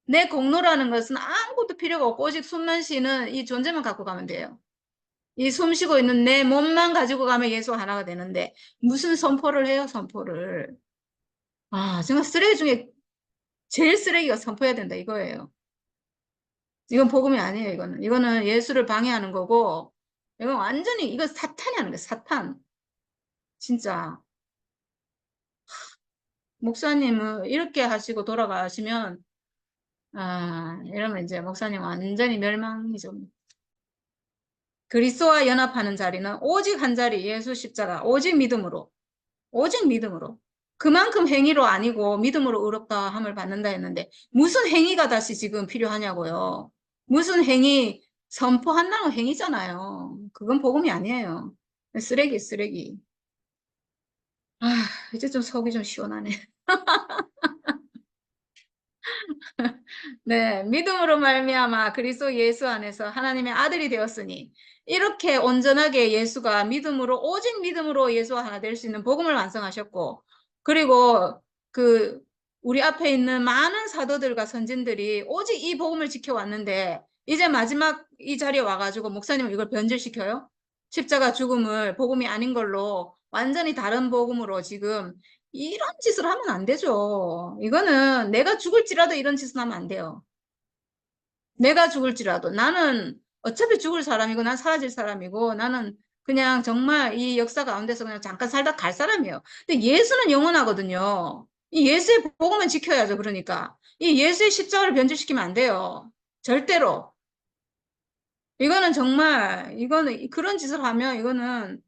내 공로라는 것은 아무것도 필요가 없고 오직 숨만 쉬는 이 존재만 갖고 가면 돼요. 이 숨 쉬고 있는 내 몸만 가지고 가면 예수 하나가 되는데 무슨 선포를 해요, 선포를. 아, 정말 쓰레기 중에 제일 쓰레기가 선포해야 된다 이거예요. 이건 복음이 아니에요, 이거는. 이거는 예수를 방해하는 거고, 이건 완전히, 이거 사탄이 하는 거예요, 사탄. 진짜. 목사님은 이렇게 하시고 돌아가시면, 아, 이러면 이제 목사님 완전히 멸망이죠. 그리스도와 연합하는 자리는 오직 한 자리, 예수 십자가, 오직 믿음으로, 오직 믿음으로. 그만큼 행위로 아니고 믿음으로 의롭다 함을 받는다 했는데, 무슨 행위가 다시 지금 필요하냐고요. 무슨 행위, 선포한다는 행위잖아요. 그건 복음이 아니에요. 쓰레기, 쓰레기. 아, 이제 좀 속이 좀 시원하네. 네, 믿음으로 말미암아 그리스도 예수 안에서 하나님의 아들이 되었으니 이렇게 온전하게 예수가 믿음으로 오직 믿음으로 예수와 하나 될 수 있는 복음을 완성하셨고 그리고 그 우리 앞에 있는 많은 사도들과 선진들이 오직 이 복음을 지켜왔는데 이제 마지막 이 자리에 와가지고 목사님은 이걸 변질시켜요? 십자가 죽음을 복음이 아닌 걸로 완전히 다른 복음으로 지금 이런 짓을 하면 안 되죠. 이거는 내가 죽을지라도 이런 짓을 하면 안 돼요. 내가 죽을지라도 나는 어차피 죽을 사람이고 난 사라질 사람이고 나는 그냥 정말 이 역사 가운데서 그냥 잠깐 살다 갈 사람이에요. 근데 예수는 영원하거든요. 이 예수의 복음은 지켜야죠. 그러니까 이 예수의 십자가를 변질시키면 안 돼요. 절대로. 이거는 정말 이거는 그런 짓을 하면 이거는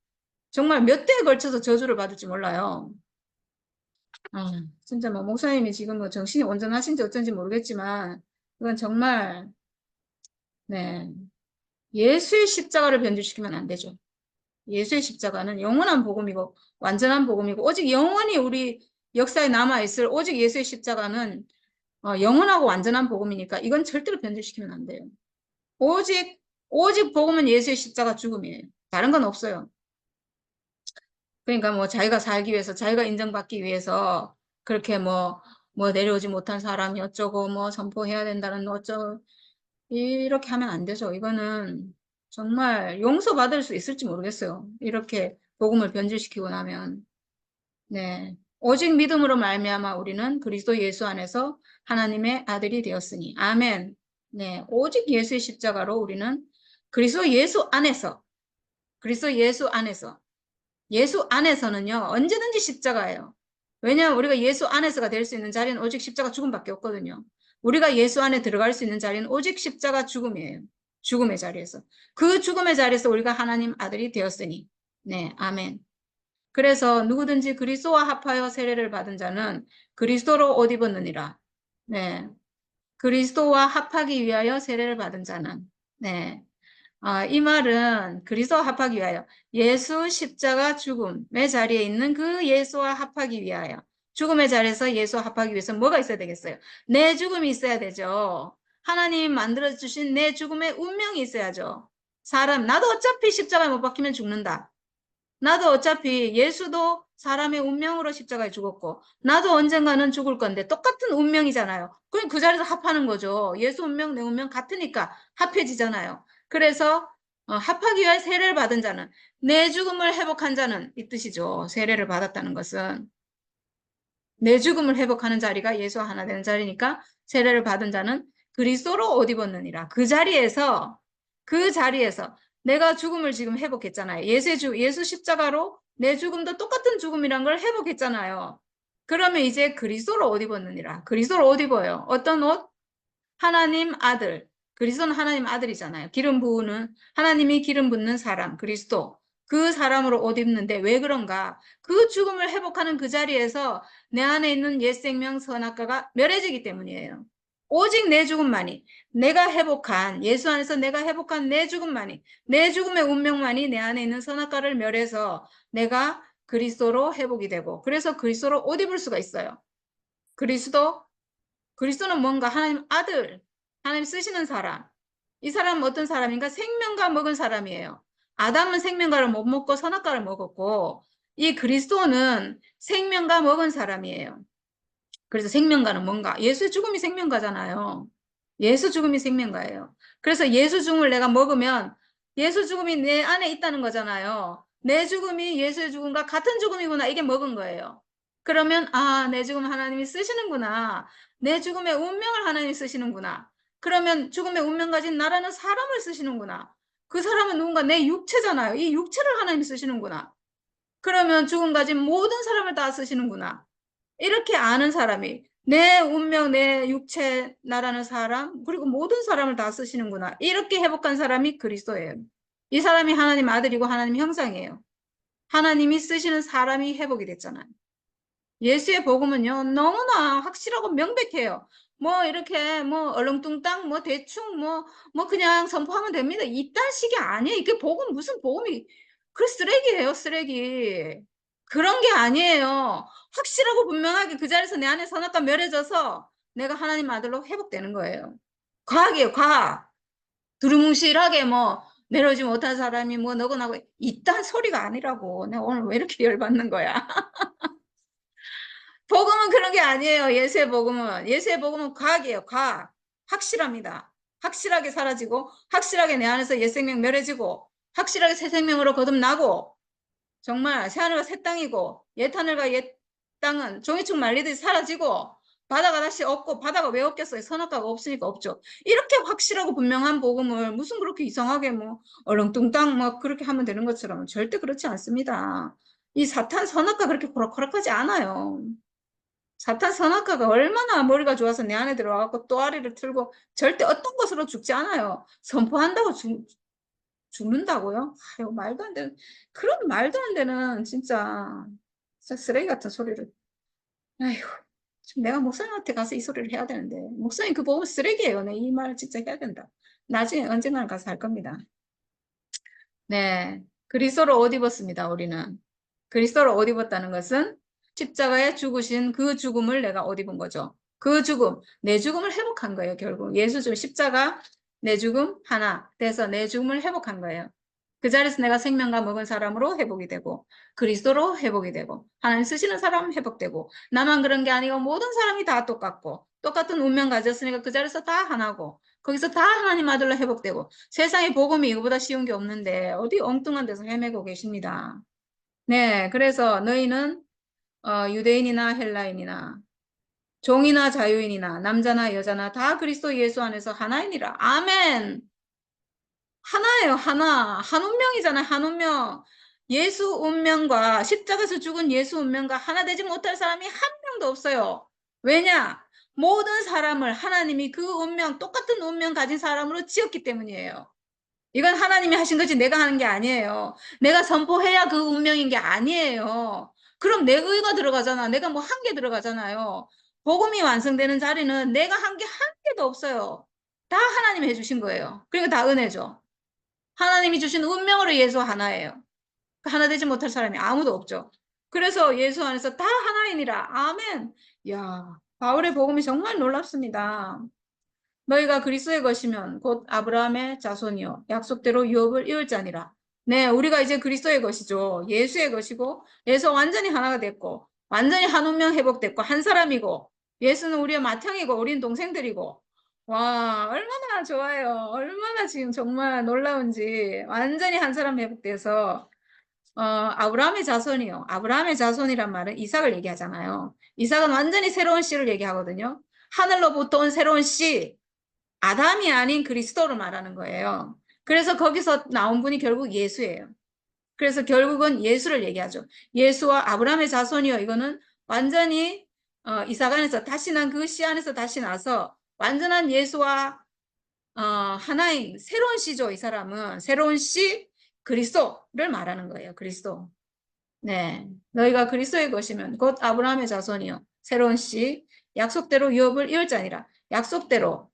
정말 몇 대에 걸쳐서 저주를 받을지 몰라요. 진짜 뭐 목사님이 지금 뭐 정신이 온전하신지 어쩐지 모르겠지만 이건 정말 네 예수의 십자가를 변질시키면 안 되죠. 예수의 십자가는 영원한 복음이고 완전한 복음이고 오직 영원히 우리 역사에 남아있을 오직 예수의 십자가는 영원하고 완전한 복음이니까 이건 절대로 변질시키면 안 돼요. 오직 복음은 예수의 십자가 죽음이에요. 다른 건 없어요. 그러니까 뭐 자기가 살기 위해서 자기가 인정받기 위해서 그렇게 뭐 내려오지 못한 사람이 어쩌고 뭐 선포해야 된다는 어쩌고 이렇게 하면 안 되죠. 이거는 정말 용서받을 수 있을지 모르겠어요. 이렇게 복음을 변질시키고 나면. 네. 오직 믿음으로 말미암아 우리는 그리스도 예수 안에서 하나님의 아들이 되었으니. 아멘. 네. 오직 예수의 십자가로 우리는 그리스도 예수 안에서 그리스도 예수 안에서 예수 안에서는요. 언제든지 십자가예요. 왜냐하면 우리가 예수 안에서가 될 수 있는 자리는 오직 십자가 죽음밖에 없거든요. 우리가 예수 안에 들어갈 수 있는 자리는 오직 십자가 죽음이에요. 죽음의 자리에서. 그 죽음의 자리에서 우리가 하나님 아들이 되었으니. 네, 아멘. 그래서 누구든지 그리스도와 합하여 세례를 받은 자는 그리스도로 옷 입었느니라. 네. 그리스도와 합하기 위하여 세례를 받은 자는. 네. 이 말은 그리스도와 합하기 위하여 예수 십자가 죽음의 자리에 있는 그 예수와 합하기 위하여 죽음의 자리에서 예수와 합하기 위해서 뭐가 있어야 되겠어요? 내 죽음이 있어야 되죠. 하나님이 만들어주신 내 죽음의 운명이 있어야죠. 나도 어차피 십자가에 못 박히면 죽는다. 나도 어차피 예수도 사람의 운명으로 십자가에 죽었고 나도 언젠가는 죽을 건데 똑같은 운명이잖아요. 그럼 그 자리에서 합하는 거죠. 예수 운명, 내 운명 같으니까 합해지잖아요. 그래서 합하기 위해 세례를 받은 자는 내 죽음을 회복한 자는 이 뜻이죠. 세례를 받았다는 것은 내 죽음을 회복하는 자리가 예수와 하나 되는 자리니까 세례를 받은 자는 그리스도로 옷 입었느니라. 그 자리에서 내가 죽음을 지금 회복했잖아요. 예수 십자가로 내 죽음도 똑같은 죽음이란 걸 회복했잖아요. 그러면 이제 그리스도로 옷 입었느니라. 그리스도로 옷 입어요. 어떤 옷? 하나님 아들. 그리스도는 하나님 아들이잖아요. 기름 부으는 하나님이 기름 붓는 사람 그리스도. 그 사람으로 옷 입는데 왜 그런가? 그 죽음을 회복하는 그 자리에서 내 안에 있는 옛 생명 선악과가 멸해지기 때문이에요. 오직 내 죽음만이 예수 안에서 내가 회복한 내 죽음만이 내 죽음의 운명만이 내 안에 있는 선악과를 멸해서 내가 그리스도로 회복이 되고 그래서 그리스도로 옷 입을 수가 있어요. 그리스도는 뭔가 하나님 아들 하나님 쓰시는 사람. 이 사람은 어떤 사람인가? 생명과 먹은 사람이에요. 아담은 생명과를 못 먹고 선악과를 먹었고 이 그리스도는 생명과 먹은 사람이에요. 그래서 생명과는 뭔가? 예수의 죽음이 생명과잖아요. 예수 죽음이 생명과예요. 그래서 예수 죽음을 내가 먹으면 예수 죽음이 내 안에 있다는 거잖아요. 내 죽음이 예수의 죽음과 같은 죽음이구나. 이게 먹은 거예요. 그러면 아, 내 죽음 하나님이 쓰시는구나. 내 죽음의 운명을 하나님이 쓰시는구나. 그러면 죽음의 운명 가진 나라는 사람을 쓰시는구나. 그 사람은 누군가 내 육체잖아요. 이 육체를 하나님이 쓰시는구나. 그러면 죽음 가진 모든 사람을 다 쓰시는구나. 이렇게 아는 사람이 내 운명, 내 육체, 나라는 사람, 그리고 모든 사람을 다 쓰시는구나. 이렇게 회복한 사람이 그리스도예요. 이 사람이 하나님 아들이고 하나님 형상이에요. 하나님이 쓰시는 사람이 회복이 됐잖아요. 예수의 복음은요, 너무나 확실하고 명백해요. 뭐, 이렇게, 뭐, 얼렁뚱땅, 뭐, 대충, 뭐, 그냥 선포하면 됩니다. 이딴 식이 아니에요. 이게 복음, 무슨 복음이, 그 쓰레기예요, 쓰레기. 그런 게 아니에요. 확실하고 분명하게 그 자리에서 내 안에 선악과 멸해져서 내가 하나님 아들로 회복되는 거예요. 과학이에요, 과학. 두루뭉실하게 뭐, 내려오지 못한 사람이 뭐, 너고 나고, 이딴 소리가 아니라고. 내가 오늘 왜 이렇게 열받는 거야. 복음은 그런 게 아니에요. 예수의 복음은. 예수의 복음은 과학이에요. 과학. 확실합니다. 확실하게 사라지고 확실하게 내 안에서 옛 생명 멸해지고 확실하게 새 생명으로 거듭나고 정말 새하늘과 새 땅이고 옛 하늘과 옛 땅은 종이축 말리듯이 사라지고 바다가 다시 없고 바다가 왜 없겠어요? 선악과가 없으니까 없죠. 이렇게 확실하고 분명한 복음을 무슨 그렇게 이상하게 뭐 얼렁뚱땅 뭐 그렇게 하면 되는 것처럼 절대 그렇지 않습니다. 이 사탄 선악과 그렇게 호락호락하지 않아요. 사탄 선악과가 얼마나 머리가 좋아서 내 안에 들어와갖고 또아리를 틀고 절대 어떤 것으로 죽지 않아요. 선포한다고 죽는다고요? 아유, 말도 안 되는, 그런 말도 안 되는 진짜 쓰레기 같은 소리를. 아이고, 지금 내가 목사님한테 가서 이 소리를 해야 되는데, 목사님 그거 보면 쓰레기예요. 내 이 말 진짜 해야 된다. 나중에 언젠가는 가서 할 겁니다. 네. 그리스도로 옷 입었습니다, 우리는. 그리스도로 옷 입었다는 것은 십자가에 죽으신 그 죽음을 내가 옷 입은 거죠. 그 죽음, 내 죽음을 회복한 거예요, 결국. 예수 좀 십자가, 내 죽음 하나 돼서 내 죽음을 회복한 거예요. 그 자리에서 내가 생명과 먹은 사람으로 회복이 되고 그리스도로 회복이 되고 하나님 쓰시는 사람은 회복되고 나만 그런 게 아니고 모든 사람이 다 똑같고 똑같은 운명 가졌으니까 그 자리에서 다 하나고 거기서 다 하나님 아들로 회복되고 세상의 복음이 이거보다 쉬운 게 없는데 어디 엉뚱한 데서 헤매고 계십니다. 네, 그래서 너희는 유대인이나 헬라인이나 종이나 자유인이나 남자나 여자나 다 그리스도 예수 안에서 하나이니라. 아멘. 하나예요, 하나. 한 운명이잖아요, 한 운명. 예수 운명과 십자가에서 죽은 예수 운명과 하나 되지 못할 사람이 한 명도 없어요. 왜냐? 모든 사람을 하나님이 그 운명, 똑같은 운명 가진 사람으로 지었기 때문이에요. 이건 하나님이 하신 거지 내가 하는 게 아니에요. 내가 선포해야 그 운명인 게 아니에요. 그럼 내 의가 들어가잖아. 내가 뭐 한 개 들어가잖아요. 복음이 완성되는 자리는 내가 한 게 한 개도 없어요. 다 하나님이 해주신 거예요. 그러니까 다 은혜죠. 하나님이 주신 운명으로 예수 하나예요. 하나 되지 못할 사람이 아무도 없죠. 그래서 예수 안에서 다 하나이니라. 아멘. 야, 바울의 복음이 정말 놀랍습니다. 너희가 그리스도의 것이면 곧 아브라함의 자손이요 약속대로 유업을 이을 자니라. 네, 우리가 이제 그리스도의 것이죠. 예수의 것이고 예수 완전히 하나가 됐고 완전히 한 운명 회복됐고 한 사람이고 예수는 우리의 맏형이고 우린 동생들이고 와, 얼마나 좋아요. 얼마나 지금 정말 놀라운지 완전히 한 사람 회복돼서 아브라함의 자손이요. 아브라함의 자손이란 말은 이삭을 얘기하잖아요. 이삭은 완전히 새로운 씨를 얘기하거든요. 하늘로부터 온 새로운 씨, 아담이 아닌 그리스도를 말하는 거예요. 그래서 거기서 나온 분이 결국 예수예요. 그래서 결국은 예수를 얘기하죠. 예수와 아브라함의 자손이요. 이거는 완전히 이삭 안에서 다시 난 그 씨 안에서 다시 나서 완전한 예수와 하나인 새로운 씨죠. 이 사람은 새로운 씨 그리스도를 말하는 거예요. 그리스도. 네, 너희가 그리스도의 것이면 곧 아브라함의 자손이요. 새로운 씨 약속대로 유업을 이을 자니라. 약속대로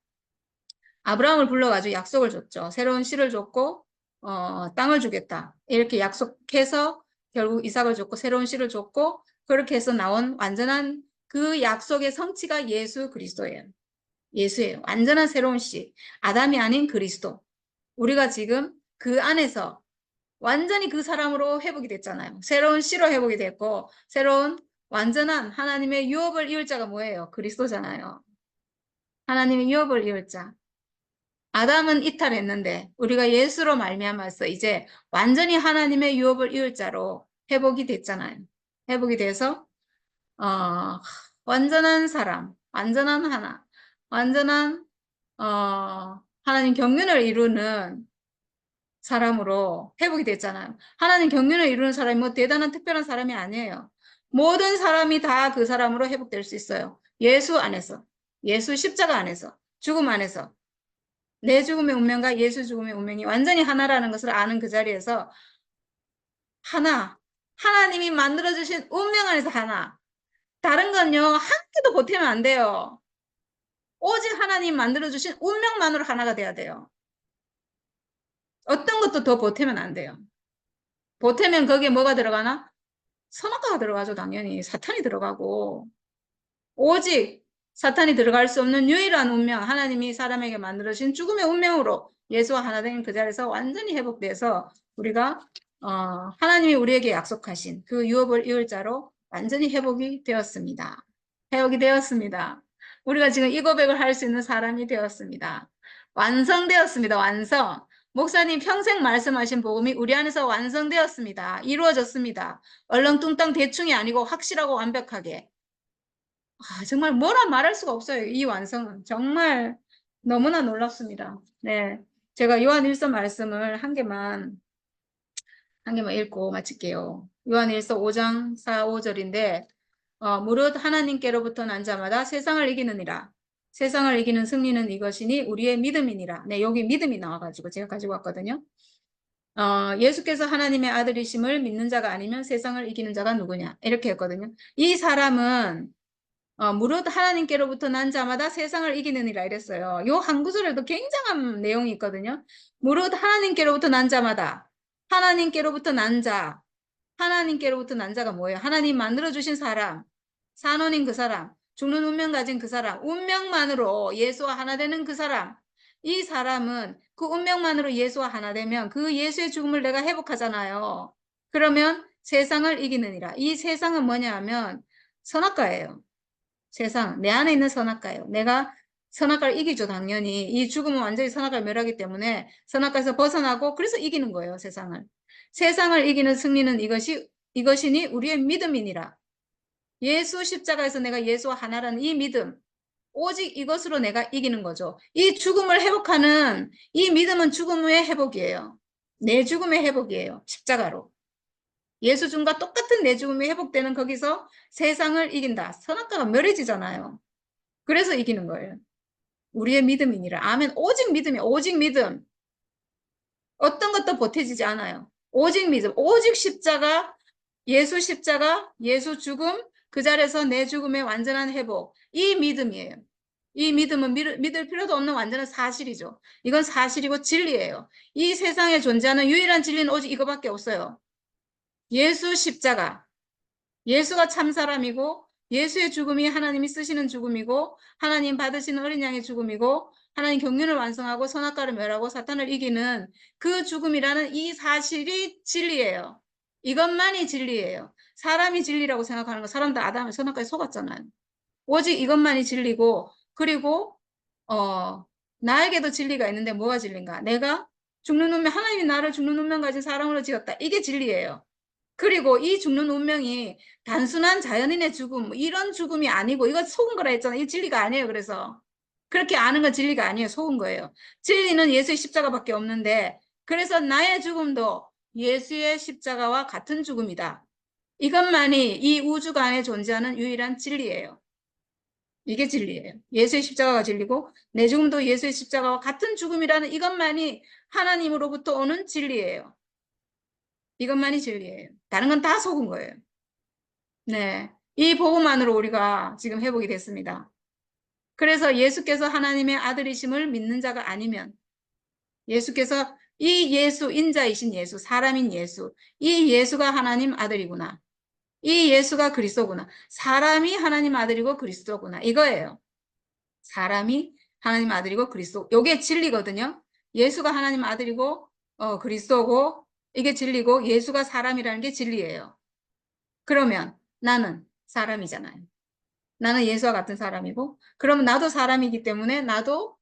아브라함을 불러가지고 약속을 줬죠. 새로운 씨를 줬고 땅을 주겠다. 이렇게 약속해서 결국 이삭을 줬고 새로운 씨를 줬고 그렇게 해서 나온 완전한 그 약속의 성취가 예수 그리스도예요. 예수예요. 완전한 새로운 씨. 아담이 아닌 그리스도. 우리가 지금 그 안에서 완전히 그 사람으로 회복이 됐잖아요. 새로운 씨로 회복이 됐고 새로운 완전한 하나님의 유업을 이을 자가 뭐예요? 그리스도잖아요. 하나님의 유업을 이을 자. 아담은 이탈했는데 우리가 예수로 말미암아서 이제 완전히 하나님의 유업을 이을 자로 회복이 됐잖아요. 회복이 돼서 완전한 사람, 완전한 하나, 완전한 하나님 경륜을 이루는 사람으로 회복이 됐잖아요. 하나님 경륜을 이루는 사람이 뭐 대단한 특별한 사람이 아니에요. 모든 사람이 다 그 사람으로 회복될 수 있어요. 예수 안에서, 예수 십자가 안에서, 죽음 안에서. 내 죽음의 운명과 예수 죽음의 운명이 완전히 하나라는 것을 아는 그 자리에서 하나, 하나님이 만들어주신 운명 안에서 하나. 다른 건요, 한 개도 보태면 안 돼요. 오직 하나님 만들어주신 운명만으로 하나가 돼야 돼요. 어떤 것도 더 보태면 안 돼요. 보태면 거기에 뭐가 들어가나? 선악과가 들어가죠, 당연히. 사탄이 들어가고. 오직 사탄이 들어갈 수 없는 유일한 운명, 하나님이 사람에게 만들어주신 죽음의 운명으로 예수와 하나 된 그 자리에서 완전히 회복돼서 우리가 하나님이 우리에게 약속하신 그 유업을 이을 자로 완전히 회복이 되었습니다. 회복이 되었습니다. 우리가 지금 이 고백을 할 수 있는 사람이 되었습니다. 완성되었습니다. 완성. 목사님 평생 말씀하신 복음이 우리 안에서 완성되었습니다. 이루어졌습니다. 얼렁뚱땅 대충이 아니고 확실하고 완벽하게. 정말 뭐라 말할 수가 없어요. 이 완성은. 정말 너무나 놀랍습니다. 네. 제가 요한일서 말씀을 한 개만 읽고 마칠게요. 요한일서 5장 4, 5절인데, 무릇 하나님께로부터 난 자마다 세상을 이기느니라. 세상을 이기는 승리는 이것이니 우리의 믿음이니라. 네, 여기 믿음이 나와가지고 제가 가지고 왔거든요. 예수께서 하나님의 아들이심을 믿는 자가 아니면 세상을 이기는 자가 누구냐. 이렇게 했거든요. 이 사람은 무릇 하나님께로부터 난 자마다 세상을 이기느니라 이랬어요. 요 한 구절에도 굉장한 내용이 있거든요. 무릇 하나님께로부터 난 자마다. 하나님께로부터 난 자. 하나님께로부터 난 자가 뭐예요? 하나님 만들어주신 사람. 산원인 그 사람. 죽는 운명 가진 그 사람. 운명만으로 예수와 하나 되는 그 사람. 이 사람은 그 운명만으로 예수와 하나 되면 그 예수의 죽음을 내가 회복하잖아요. 그러면 세상을 이기느니라. 이 세상은 뭐냐 하면 선악과예요. 세상, 내 안에 있는 선악과예요. 내가 선악과를 이기죠, 당연히. 이 죽음은 완전히 선악과를 멸하기 때문에 선악과에서 벗어나고 그래서 이기는 거예요, 세상을. 세상을 이기는 승리는 이것이니 우리의 믿음이니라. 예수 십자가에서 내가 예수와 하나라는 이 믿음, 오직 이것으로 내가 이기는 거죠. 이 죽음을 회복하는 이 믿음은 죽음의 회복이에요. 내 죽음의 회복이에요, 십자가로. 예수 죽음과 똑같은 내 죽음이 회복되는 거기서 세상을 이긴다. 선악과가 멸해지잖아요. 그래서 이기는 거예요. 우리의 믿음이니라. 아멘. 오직 믿음이에요. 오직 믿음. 어떤 것도 보태지지 않아요. 오직 믿음. 오직 십자가, 예수 죽음, 그 자리에서 내 죽음의 완전한 회복. 이 믿음이에요. 이 믿음은 믿을 필요도 없는 완전한 사실이죠. 이건 사실이고 진리예요. 이 세상에 존재하는 유일한 진리는 오직 이거밖에 없어요. 예수 십자가. 예수가 참 사람이고 예수의 죽음이 하나님이 쓰시는 죽음이고 하나님 받으시는 어린 양의 죽음이고 하나님 경륜을 완성하고 선악과를 멸하고 사탄을 이기는 그 죽음이라는 이 사실이 진리예요. 이것만이 진리예요. 사람이 진리라고 생각하는 거 사람들 아담의 선악과에 속았잖아요. 오직 이것만이 진리고 그리고 나에게도 진리가 있는데 뭐가 진리인가? 내가 죽는 운명 하나님이 나를 죽는 운명 가진 사람으로 지었다. 이게 진리예요. 그리고 이 죽는 운명이 단순한 자연인의 죽음, 이런 죽음이 아니고, 이거 속은 거라 했잖아요. 이 진리가 아니에요. 그래서. 그렇게 아는 건 진리가 아니에요. 속은 거예요. 진리는 예수의 십자가밖에 없는데, 그래서 나의 죽음도 예수의 십자가와 같은 죽음이다. 이것만이 이 우주가 안에 존재하는 유일한 진리예요. 이게 진리예요. 예수의 십자가가 진리고, 내 죽음도 예수의 십자가와 같은 죽음이라는 이것만이 하나님으로부터 오는 진리예요. 이것만이 진리예요. 다른 건 다 속은 거예요. 네. 이 복음만으로 우리가 지금 회복이 됐습니다. 그래서 예수께서 하나님의 아들이심을 믿는 자가 아니면 예수께서 이 예수, 인자이신 예수, 사람인 예수, 이 예수가 하나님 아들이구나. 이 예수가 그리스도구나. 사람이 하나님 아들이고 그리스도구나. 이거예요. 사람이 하나님 아들이고 그리스도. 요게 진리거든요. 예수가 하나님 아들이고 그리스도고 이게 진리고 예수가 사람이라는 게 진리예요. 그러면 나는 사람이잖아요. 나는 예수와 같은 사람이고 그러면 나도 사람이기 때문에 나도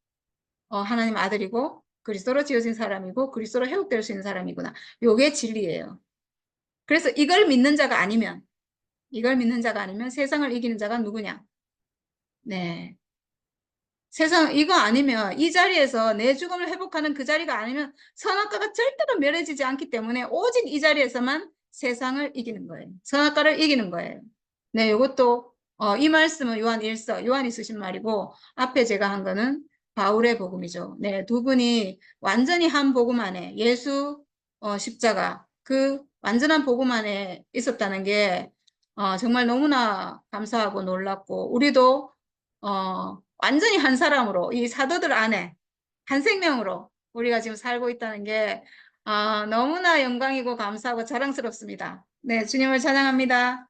하나님 아들이고 그리스도로 지어진 사람이고 그리스도로 회복될 수 있는 사람이구나. 요게 진리예요. 그래서 이걸 믿는 자가 아니면 세상을 이기는 자가 누구냐? 네. 세상 이거 아니면 이 자리에서 내 죽음을 회복하는 그 자리가 아니면 선악과가 절대로 멸해지지 않기 때문에 오직 이 자리에서만 세상을 이기는 거예요. 선악과를 이기는 거예요. 네, 이것도 이 말씀은 요한 1서 요한이 쓰신 말이고 앞에 제가 한 거는 바울의 복음이죠. 네, 두 분이 완전히 한 복음 안에 예수 십자가 그 완전한 복음 안에 있었다는 게 정말 너무나 감사하고 놀랍고 우리도 완전히 한 사람으로 이 사도들 안에 한 생명으로 우리가 지금 살고 있다는 게 너무나 영광이고 감사하고 자랑스럽습니다. 네, 주님을 찬양합니다.